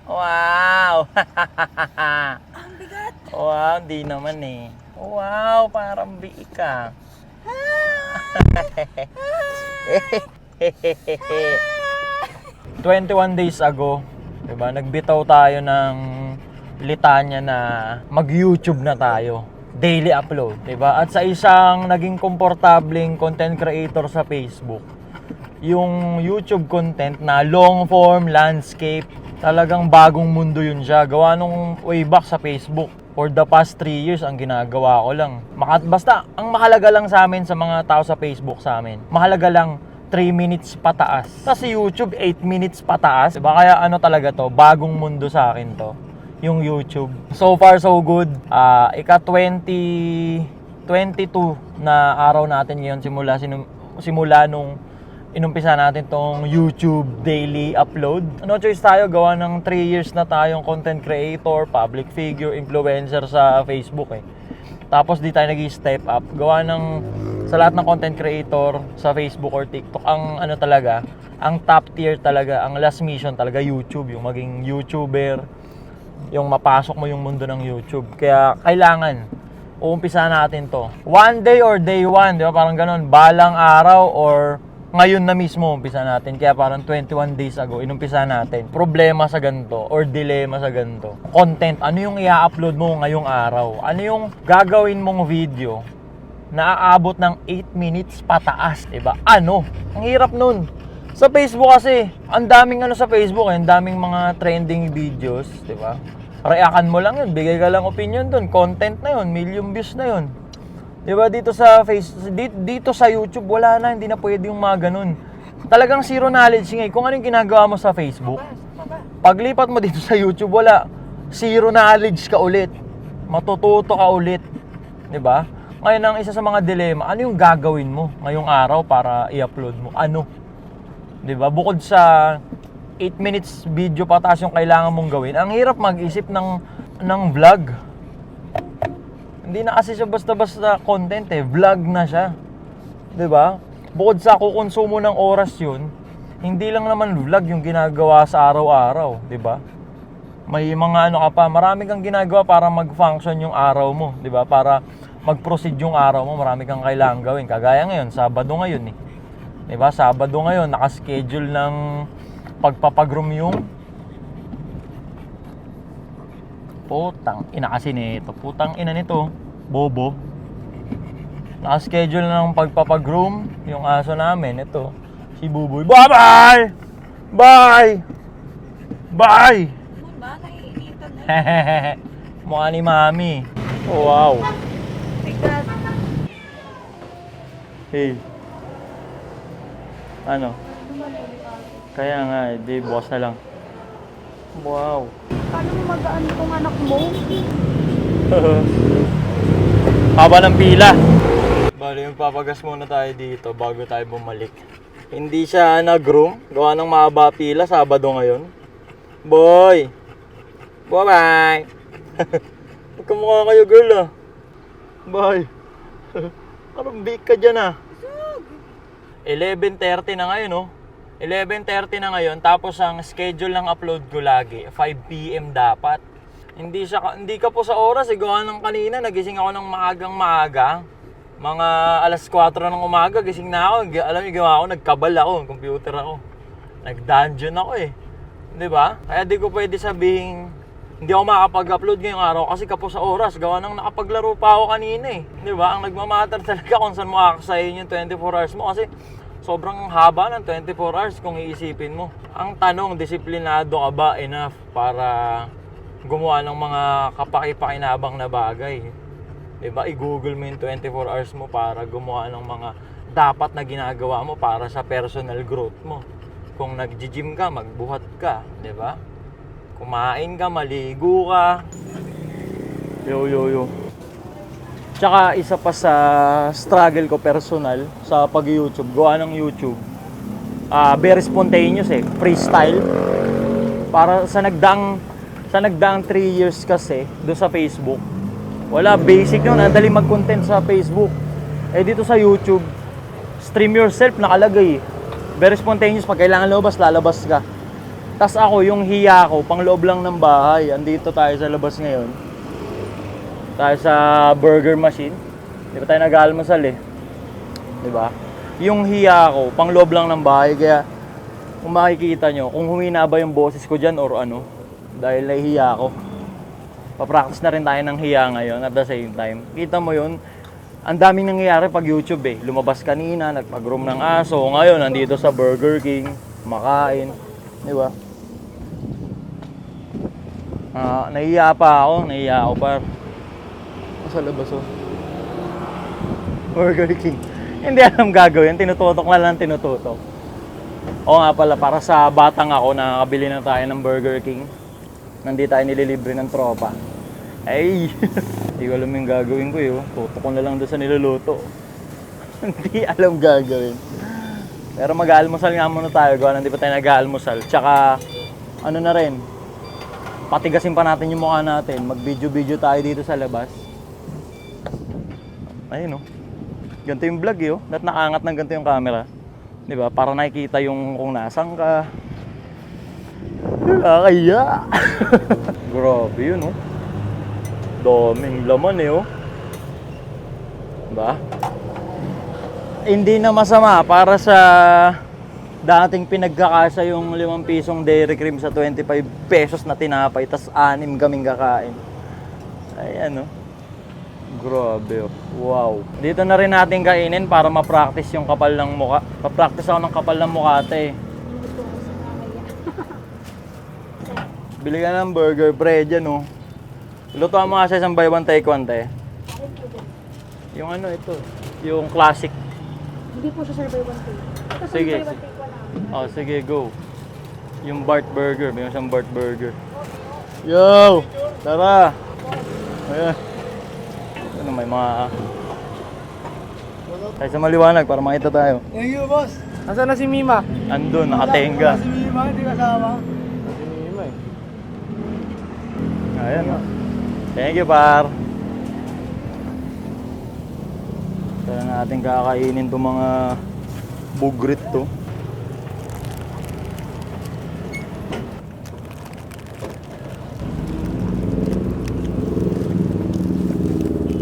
Wow! Ang bigat. Wow, di naman eh. Wow, parang biik ka. 21 days ago, diba, nagbitaw tayo ng litanya na mag-YouTube na tayo. Daily upload, diba? At sa isang naging komportableng content creator sa Facebook, yung YouTube content na long form, landscape, talagang bagong mundo yun siya. Gawa nung way back sa Facebook. For the past 3 years, ang ginagawa ko lang. Basta, ang mahalaga lang sa amin, sa mga tao sa Facebook sa amin, mahalaga lang 3 minutes pataas. Kasi YouTube, 8 minutes pataas. Diba? Kaya ano talaga to, bagong mundo sa akin to, yung YouTube. So far, so good. Ika-2022 na araw natin ngayon simula nung inumpisa natin tong YouTube daily upload. No choice tayo, gawa ng 3 years na tayong content creator, public figure, influencer sa Facebook eh. Tapos di tayo nag-step up. Gawa ng sa lahat ng content creator sa Facebook or TikTok, ang ano talaga, ang top tier talaga, ang last mission talaga YouTube, yung maging YouTuber, yung mapasok mo yung mundo ng YouTube. Kaya kailangan uumpisa natin to. One day or day one, di ba? Parang ganun, balang araw or ngayon na mismo umpisa natin. Kaya parang 21 days ago inumpisa natin. Problema sa ganito or dilema sa ganito. Content, ano yung i-upload mo ngayong araw? Ano yung gagawin mong video na aabot ng 8 minutes pataas, diba? Ano? Ang hirap nun. Sa Facebook kasi, ang daming ano sa Facebook, ang daming mga trending videos, diba? Reakan mo lang yun, bigay ka lang opinion dun. Content na yun, million views na yun. Diba, dito sa YouTube, wala na, hindi na pwede yung mga ganun. Talagang zero knowledge nga. Kung ano yung ginagawa mo sa Facebook, paglipat mo dito sa YouTube, wala. Zero knowledge ka ulit. Matututo ka ulit. Diba? Ngayon, ang isa sa mga dilema, ano yung gagawin mo ngayong araw para i-upload mo? Ano? Diba? Bukod sa 8 minutes video pataas yung kailangan mong gawin, ang hirap mag-isip ng vlog. Hindi na kasi siya basta-basta content eh, vlog na siya. 'Di ba? Bukod sa kukonsumo ng oras 'yun, hindi lang naman vlog yung ginagawa sa araw-araw, 'di ba? May mga ano ka pa, marami kang ginagawa para mag-function yung araw mo, 'di ba? Para mag-proceed yung araw mo, marami kang kailangang gawin. Kagaya ngayon, Sabado ngayon eh. 'Di ba? Sabado ngayon, naka-schedule ng pagpapagroom yung putang ina kasi nito. Putang ina nito. Bobo. Naka-schedule na ng pagpapagroom yung aso namin. Ito. Si Buboy. Bye-bye! Bye! Bye! Ba, naiinitan na. Mukha ni Mami. Oh, wow. Bigat. Hey. Ano? Kaya nga, di boss na lang. Wow. Paano mo magaan itong anak mo? Haba ng pila. Bali, magpapagas muna tayo dito bago tayo bumalik. Hindi siya nag-groom. Gawa ng mahaba pila, Sabado ngayon. Boy! Bye-bye! Magkamukha kayo, girl ah. Bye! Parang big ka dyan ah. 11:30 na ngayon oh. 11:30 na ngayon, tapos ang schedule ng upload ko lagi 5 PM dapat. Hindi ka po sa oras, gawa ng kanina nagising ako ng maaga. Mga alas 4 ng umaga gising na ako. Alam niyo gawa ako, nagkabal ako, computer ako. Nag-dungeon ako eh. 'Di ba? Kaya di ko pwede sabihin hindi ako makakapag-upload ngayong araw kasi kapos sa oras. Gawa ng nakapaglaro pa ako kanina eh. 'Di ba? Ang nagmamatter talaga kung saan mo aksayin yung 24 hours mo kasi sobrang haba ng 24 hours kung iisipin mo. Ang tanong, disiplinado ka ba enough para gumawa ng mga kapaki-pakinabang na bagay? Diba? I-google mo yung 24 hours mo para gumawa ng mga dapat na ginagawa mo para sa personal growth mo. Kung nag-gym ka, magbuhat ka. Diba? Kumain ka, maligo ka. Yo. Tsaka isa pa sa struggle ko personal sa pag-YouTube, gawa ng YouTube, very spontaneous eh, freestyle. Para sa nagdaang 3 years kasi do sa Facebook, wala, basic yun, ang dali mag-content sa Facebook. Eh dito sa YouTube, stream yourself nakalagay eh. Very spontaneous, pag kailangan lumabas, lalabas ka. Tas ako, yung hiya ko, pang loob lang ng bahay. Andito tayo sa labas ngayon. Tayo sa burger machine. Di ba tayo nag-almusal eh? Di ba? Yung hiya ko, pang loob lang ng bahay. Kaya, kung makikita nyo, kung humina ba yung boses ko dyan or ano, dahil nahihiya ako. Papractice na rin tayo ng hiya ngayon at the same time. Kita mo yun, ang daming nangyayari pag YouTube eh. Lumabas kanina, nagpag-room ng aso. Ngayon, nandito sa Burger King, makain. Di ba? Nahiya pa ako par. Sa labas oh. Burger King. Hindi alam gagawin, tinututok na lang tinututok. O nga pala, para sa batang ako, nakakabili na tayo ng Burger King. Nandito tayo nililibre ng tropa. Ay, hindi ko alam yung gagawin ko yun. Tutok ko na lang doon sa niluluto. Hindi alam gagawin. Pero mag-aalmusal nga muna tayo. Gawa nandito tayo nag-aalmusal. Tsaka, ano na rin, patigasin pa natin yung mukha natin. Mag-video-video tayo dito sa labas. Ayun oh. Ganito yung vlog eh oh. Dapat nakaangat ng ganito yung camera. Di ba? Para nakikita yung kung nasan ka. Nakakaya. Grabe yun oh. Daming laman eh oh. Diba? Hindi na masama para sa dating pinagkakasa yung 5 pisong dairy cream sa 25 pesos na tinapay, tas 6 kaming kakain. Ayan oh. Grabe oh. Wow. Dito na rin natin kainin para ma-practice yung kapal ng mukha. Pa-practice ako ng kapal ng mukha ate. Bili ka ng burger pre dyan oh. Lutuan mo nga sa isang buy one take one te. Yung ano ito, yung classic. Hindi po siya buy one take. Ito sa Sige. buy one take one. Oh, sige, go. Yung Bart Burger, may isang Bart Burger. Yo! Tara! Ayan. Ano, may mga... Tayo sa maliwanag para makita tayo. Thank you, boss. Nasaan na si Mima? Andun, nakatenga. Wala si Mima, hindi kasama. Si Mima eh. Ayan. Oh. Thank you, par. Kaya natin kakainin itong mga bugrit to.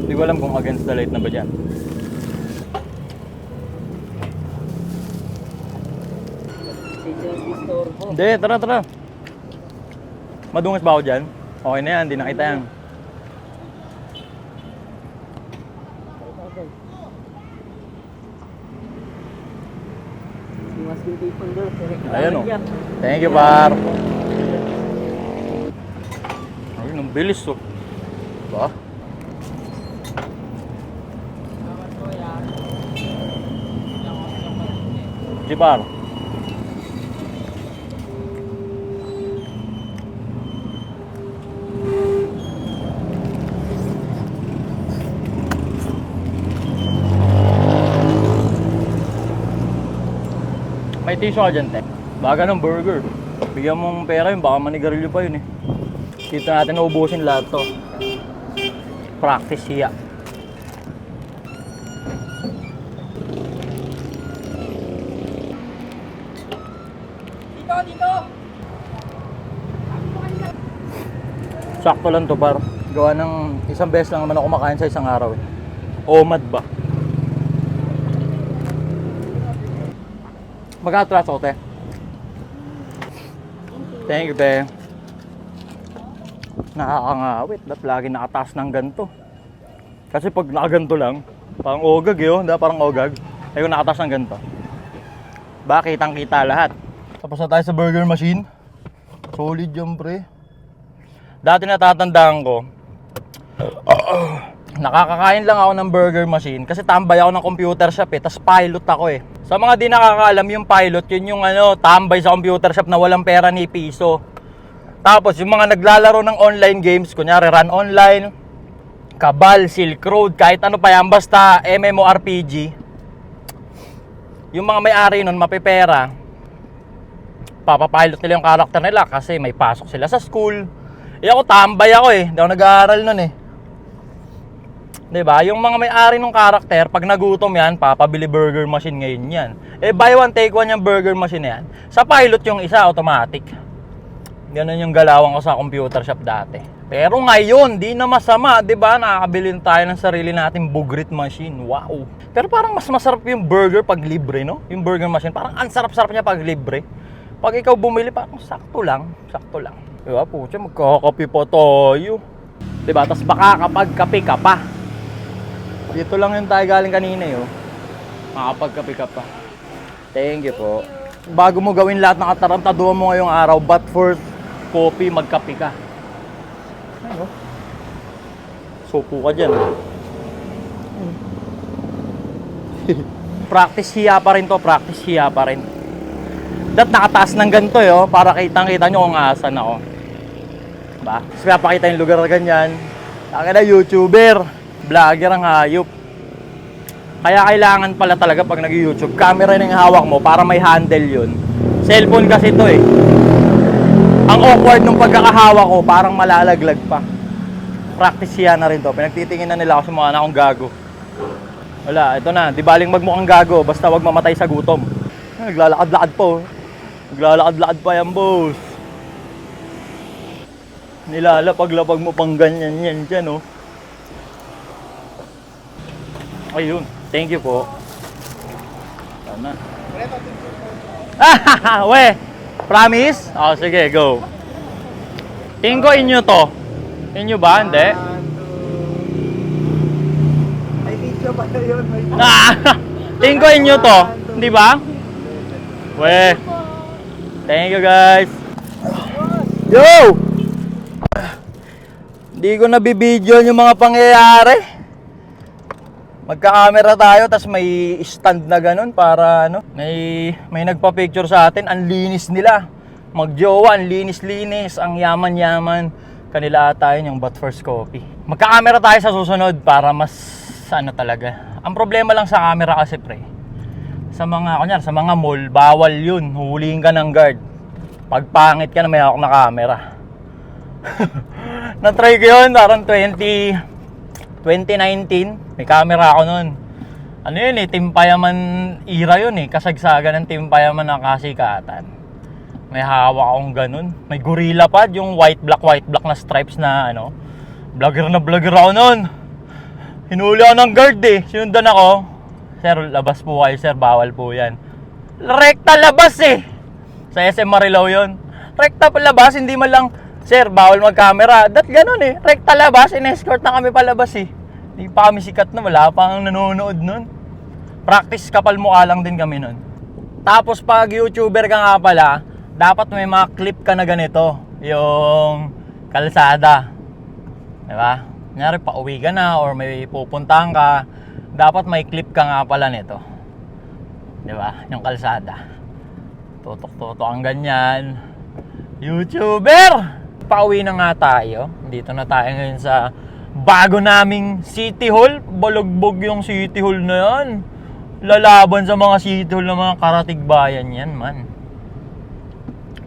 Hindi ko alam kung against the light na ba dyan. Hindi, tara, tara. Madungis ba ako dyan? Okay na yan, hindi nakita yan. Ayan o. Thank you, par. Ayun, ang bilis o. Ba? Si par. May tissue ka dyan, te. Baga ng burger. Bigyan mong pera yun, baka manigarilyo pa yun eh. Dito natin naubusin lahat to. Practice hiya. Dito! Sakto lang to, par. Gawa ng isang beses lang naman ako kumakain sa isang araw eh. OMAD ba? Mag-atras ako, te. Thank you, te. Nakakangawit. Dapat lagi nakataas ng ganito. Kasi pag nakaganto lang, parang ogag yun. Parang ogag. Ayun, nakataas ng ganito. Ba, kitang-kita lahat. Tapos na tayo sa burger machine. Solid yung pre. Dati natatandaan ko, nakakakain lang ako ng burger machine kasi tambay ako ng computer shop eh, tas pilot ako eh. Sa mga di nakakaalam, yung pilot, yun yung tambay sa computer shop na walang pera ni piso. Tapos yung mga naglalaro ng online games, kunyari Run Online, Cabal, Silk Road, kahit ano pa yan, basta MMORPG, yung mga may-ari nun mapipera, papapilot nila yung karakter nila kasi may pasok sila sa school. Eh ako tambay ako eh, hindi ako nag-aaral nun eh. Diba? Yung mga may-ari ng karakter, pag nagutom yan, papabili burger machine ngayon yan. Eh, buy one, take one yung burger machine yan. Sa pilot yung isa, automatic. Ganun yung galawan ko sa computer shop dati. Pero ngayon, di na masama, 'di ba? Nakakabili tayo ng sarili nating bugrit machine. Wow. Pero parang mas masarap yung burger pag libre, no? Yung burger machine, parang ang sarap-sarap niya pag libre. Pag ikaw bumili, parang sakto lang. Diba, pucha, magkakape pa tayo. Diba, tapos baka kapag kape ka pa. Dito lang yung tayo galing kanina, yo. Makapagkape ka pa. Thank you po. Bago mo gawin lahat ng katarantaduhan mo ngayong araw, but for coffee, magkape ka. Ano? Supo ka dyan. Practice hiya pa rin to, practice hiya pa rin. Nakataas ng ganito yo, para kitang-kita nyo kung asan ako. Diba? Tapos pinapakita yung lugar na ganyan. Taka na YouTuber, vlogger ang hayop. Kaya kailangan pala talaga pag nag-YouTube, camera na yung hawak mo para may handle yun. Cellphone kasi to eh. Ang awkward nung pagkakahawak ko, parang malalaglag pa. Practice yan na rin to. Pinagtitingin na nila ako sa mga anak kong gago. Wala, ito na. Di baling magmukhang gago, basta wag mamatay sa gutom. Naglalakad-lakad po. Naglalakad-lakad pa yan, boss. Nilalapag-lapag mo pang ganyan yan dyan, oh. Ayun. Thank you po. Tama. We! Promise? Oh, sige, go. Tingin ko inyo to. Inyo ba? Hindi? May video pa na yun. Tingin ko inyo to. Hindi ba? We! Thank you, guys. Yo! Hindi ko nabibidyo yung mga pangyayari. Magka-camera tayo, tas may stand na ganun para ano, may nagpa-picture sa atin, ang linis nila. Magjowa, ang linis-linis, ang yaman-yaman. Kanila ata yun yung but first copy. Magka-camera tayo sa susunod para mas ano talaga. Ang problema lang sa camera kasi pre, sa mga sa mga mall, bawal yun. Huhulihin ka ng guard. Pag pangit ka na may hawak na camera. Na-try ko yun, parang 2019, may camera ako nun. Ano yun eh, Team Payaman era yun eh. Kasagsagan ng Team Payaman ng kasikatan. May hawak akong ganun. May gorilla pad, yung white black na stripes na ano. Vlogger ako nun. Hinuli ako ng guard eh. Sinundan ako. Sir, labas po kayo sir, bawal po yan. Rekta labas eh. Sa SM Marilao yun. Rekta labas, hindi man lang, sir, bawal mag-camera. Ganun eh. Rekta labas, in-escort na kami palabas eh. Hindi pa kami sikat na, wala pang nanonood nun. Practice kapal mukha lang din kami nun. Tapos pag YouTuber ka nga pala, dapat may mga clip ka na ganito. Yung kalsada. Diba? Kunyari, pauwi ka na or may pupuntahan ka, dapat may clip ka nga pala nito. Diba? Yung kalsada. Tutok-tutok ang ganyan. YouTuber! Pauwi na nga tayo. Dito na tayo ngayon sa bago naming City Hall. Balagbog yung City Hall na yan. Lalaban sa mga City Hall ng mga karatig bayan yan, man.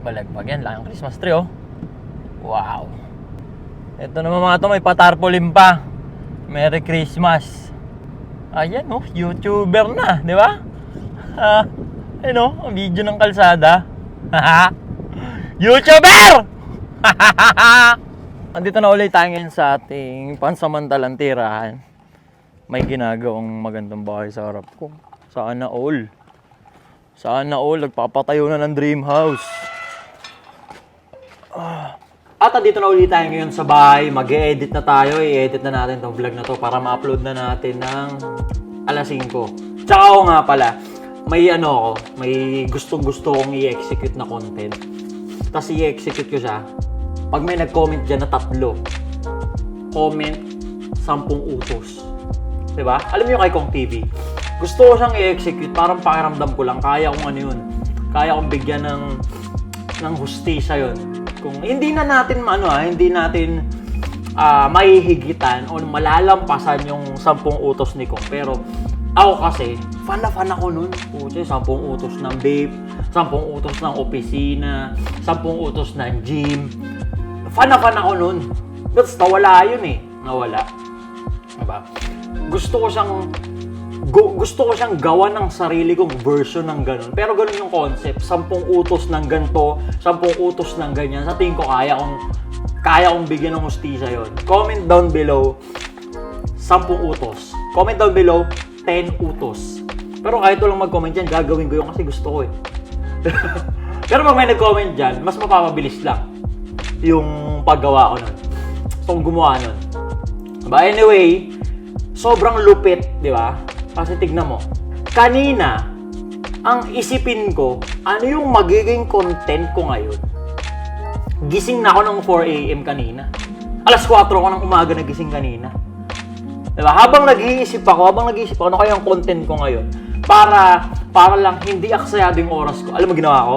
Balagbag yan. Laking Christmas tree, oh. Wow. Ito naman mga to, may patarpaulin pa. Merry Christmas. Ayan, oh. YouTuber na, di ba? Ayun, oh. Ang video ng kalsada. YouTuber! Andito na ulit tayo ngayon sa ating pansamantalang tirahan. May ginagawang magandang bahay sa harap ko. Sana all. Sana all. Nagpapatayo na ng dream house. At andito na ulit tayo ngayon sa bahay. Mag-e-edit na tayo. I-edit na natin itong vlog na to para ma-upload na natin ng alas 5. Tsaka ako nga pala, may gustong-gusto kong i-execute na content. Tapos i-execute ko siya. Pag may nag-comment dyan na 3, comment, 10 utos. Diba? Alam niyo kay Kong TV, gusto ko siyang i-execute, parang pakiramdam ko lang, kaya kong ano yun. Kaya kong bigyan ng hustisya yun. Kung hindi natin mahihigitan o malalampasan yung 10 utos ni Kong. Pero ako kasi, fan ako nun. Puche, 10 utos ng vape, 10 utos ng opisina, 10 utos ng gym. Fan ako nun. Basta nawala yun eh. Nawala. Diba? Gusto ko siyang gusto ko siyang gawa ng sarili kong version ng ganun. Pero ganun yung concept. 10 utos ng ganito, 10 utos ng ganyan. Sa tingin ko, kaya kong bigyan ng hustisya yon. Comment down below, 10 utos. Comment down below, 10 utos. Pero kahit walang mag-comment dyan, gagawin ko yun kasi gusto ko eh. Pero pag may nag-comment dyan, mas mapapabilis lang yung paggawa ko nun. So, kung gumawa nun. But anyway, sobrang lupit, di ba? Kasi tignan mo, kanina, ang isipin ko, ano yung magiging content ko ngayon? Gising na ako ng 4 AM kanina. Alas 4 ako ng umaga nagising kanina. Diba? Habang nag-iisip ako, ano kaya ang content ko ngayon? Para lang hindi aksayado yung oras ko. Alam mo ginawa ko?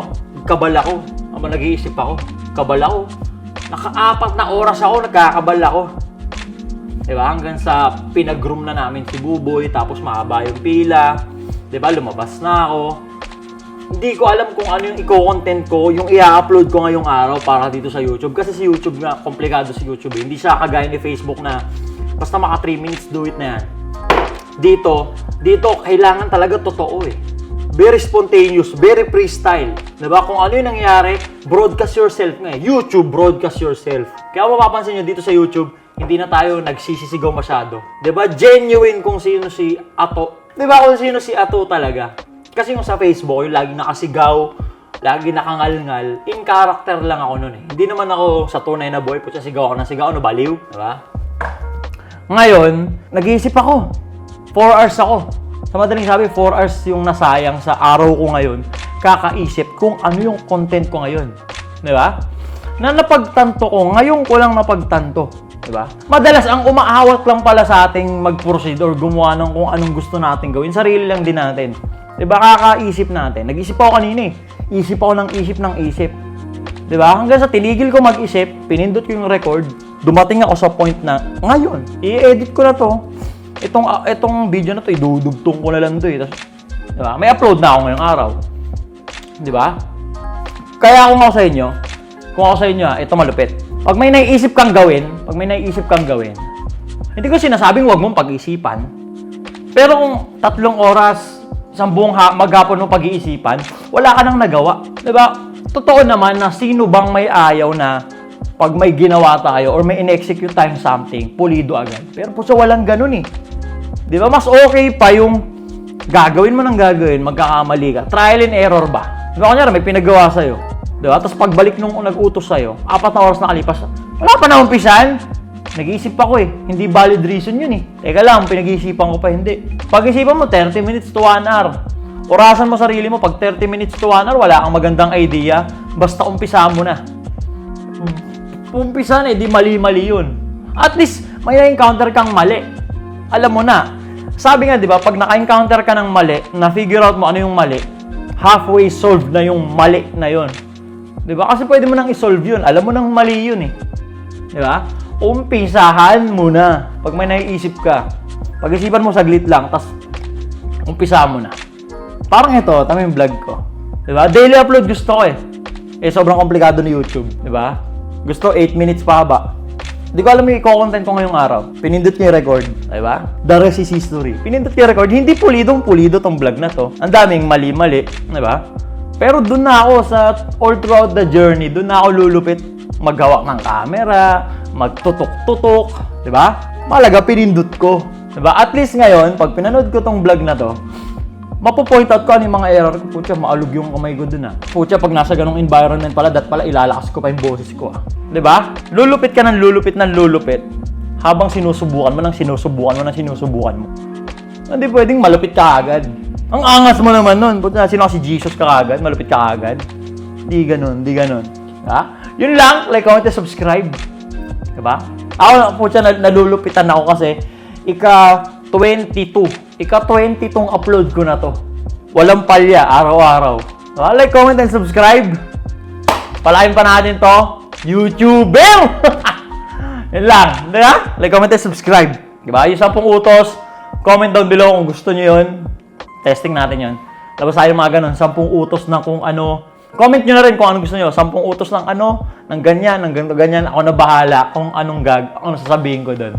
Kabal ako. Habang nag-iisip ako, kabal ako. Naka-4 na oras ako, nagkakabal ako. Diba? Hanggang sa pinag-room na namin si Buboy, tapos mahaba yung pila. Diba? Lumabas na ako. Hindi ko alam kung ano yung i-content ko, yung i-upload ko ngayong araw para dito sa YouTube. Kasi si YouTube nga, komplikado si YouTube. Hindi siya kagaya ni Facebook na basta maka 3 minutes, do it na yan. Dito, kailangan talaga totoo eh. Very spontaneous, very freestyle. Diba? Kung ano yung nangyayari, broadcast yourself nga eh. YouTube, broadcast yourself. Kaya mapapansin nyo dito sa YouTube, hindi na tayo nagsisisigaw masyado. Diba? Genuine kung sino si Ato. Diba? Kung sino si Ato talaga. Kasi yung sa Facebook, yung lagi nakasigaw, lagi nakangalngal, in character lang ako nun eh. Hindi naman ako sa tunay na boy, putya sigaw ako ng sigaw, ano baliw? Diba? Ngayon, nag-iisip ako. 4 hours ako. Sa madaling sabi, 4 hours yung nasayang sa araw ko ngayon, kakaisip kung ano yung content ko ngayon. Diba? Na napagtanto ko, ngayon ko lang napagtanto. Diba? Madalas, ang umaawat lang pala sa ating mag-proceed or gumawa ng kung anong gusto natin gawin, sarili lang din natin. Diba? Kakaisip natin. Nag-isip ako kanina eh. Isip ako ng isip. Diba? Hanggang sa tinigil ko mag-isip, pinindot ko yung record, dumating ako sa point na, ngayon, i-edit ko na to. Itong video na to, idudugtong ko na lang to eh. Tapos, diba? May upload na ako ngayong araw. Diba? Kaya kung ako sa inyo, ito malupit. Pag may naiisip kang gawin, hindi ko sinasabing huwag mong pag-isipan. Pero kung 3 oras, isang buong maghapon mong pag-iisipan, wala ka nang nagawa. Diba? Totoo naman na sino bang may ayaw na pag may ginawa tayo or may in-execute tayong something, pulido agad. Pero po sa walang ganun eh. Diba? Mas okay pa yung gagawin mo ng gagawin, magkakamali ka. Trial and error ba? Diba? Kunyari, may pinagawa sa'yo. Diba? Tapos pagbalik nung nag-utos sa'yo, 4 na oras nakalipas, wala pa na umpisan. Nag-iisip ako eh. Hindi valid reason yun eh. Teka lang, pinag-iisipan ko pa, hindi. Pag-isipan mo, 30 minutes to 1 hour. Orasan mo sarili mo, pag 30 minutes to 1 hour, wala kang magandang idea. Basta umpisahan mo na. Umpisan eh, di mali-mali yun. At least, may na-encounter kang mali. Alam mo na. Sabi nga, di ba, pag naka-encounter ka ng mali, na-figure out mo ano yung mali, halfway solved na yung mali na yun. Di ba? Kasi pwede mo nang i-solve yun. Alam mo nang mali yun eh. Di ba? Umpisahan mo na. Pag may naiisip ka, pag-isipan mo saglit lang, tas umpisahan mo na. Parang ito, tama yung vlog ko. Di ba? Daily upload gusto ko eh. Sobrang komplikado ni YouTube. Di ba? Gusto 8 minutes pa haba. Di ko alam yung i-content ko ngayong araw. Pinindot ko yung record. Diba? The rest is history. Pinindot ko yung record. Hindi pulidong-pulido tong vlog na to. Ang daming mali-mali. Diba? Pero dun na ako sa all throughout the journey. Dun na ako lulupit. Maghawak ng camera. Magtutok-tutok. Diba? Malaga pinindot ko. Diba? At least ngayon, pag pinanood ko tong vlog na to, mapo-point out ko ano yung mga error ko. Putya, maalog yung kamay ko dun ah. Putya, pag nasa ganong environment pala, ilalakas ko pa yung boses ko ah. Diba? Lulupit ka ng lulupit habang sinusubukan mo. Hindi pwedeng malupit ka agad. Ang angas mo naman nun. Putya, sino si Jesus ka agad? Malupit ka agad? Di ganun. Ha? Yun lang. Like, comment, and subscribe. Diba? Ako, putya, nalulupitan ako kasi Ika-20 tong upload ko na to. Walang palya, araw-araw. Like, comment, and subscribe. Palain pa natin to. YouTuber! Yan lang. Diba? Like, comment, and subscribe. Diba? Yung 10 utos, comment down below kung gusto nyo yun. Testing natin yun. Tapos tayo mga ganun, 10 utos na kung ano. Comment nyo na rin kung ano gusto nyo. 10 utos ng ano, ng ganyan, ng ganito, ganyan. Ako na bahala kung anong sasabihin ko doon.